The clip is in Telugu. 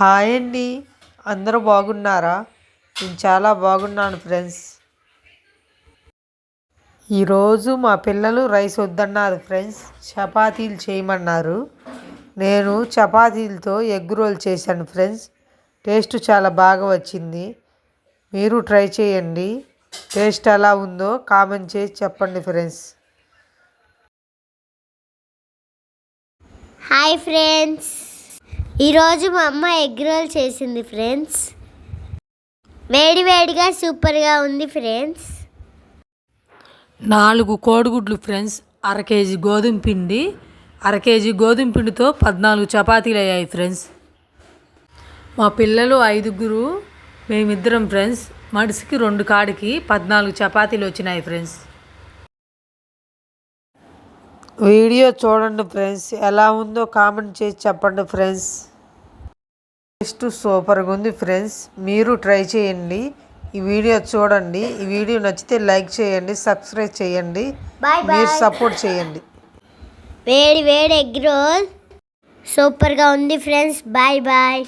హాయ్ అండి. అందరూ బాగున్నారా? నేను చాలా బాగున్నాను ఫ్రెండ్స్. ఈరోజు మా పిల్లలు రైస్ వద్దన్నారు ఫ్రెండ్స్. చపాతీలు చేయమన్నారు. నేను చపాతీలతో ఎగ్ రోల్ చేశాను ఫ్రెండ్స్. టేస్ట్ చాలా బాగా వచ్చింది. మీరు ట్రై చేయండి. టేస్ట్ ఎలా ఉందో కామెంట్ చేసి చెప్పండి ఫ్రెండ్స్. హాయ్ ఫ్రెండ్స్, ఈరోజు మా అమ్మ ఎగ్ రోల్ చేసింది ఫ్రెండ్స్. వేడివేడిగా సూపర్గా ఉంది ఫ్రెండ్స్. 4 కోడిగుడ్లు ఫ్రెండ్స్, అర కేజీ గోధుమ పిండితో 14 చపాతీలు అయ్యాయి ఫ్రెండ్స్. మా పిల్లలు 5గురు, మేమిద్దరం ఫ్రెండ్స్. మనిషికి 2 కాడికి 14 చపాతీలు వచ్చినాయి ఫ్రెండ్స్. వీడియో చూడండి ఫ్రెండ్స్. ఎలా ఉందో కామెంట్ చేసి చెప్పండి ఫ్రెండ్స్. టేస్ట్ సూపర్గా ఉంది ఫ్రెండ్స్. మీరు ట్రై చేయండి. ఈ వీడియో చూడండి. ఈ వీడియో నచ్చితే లైక్ చేయండి, సబ్స్క్రైబ్ చేయండి, మీరు సపోర్ట్ చేయండి. వేడి వేడి ఎగ్ రోల్ సూపర్గా ఉంది ఫ్రెండ్స్. Bye bye.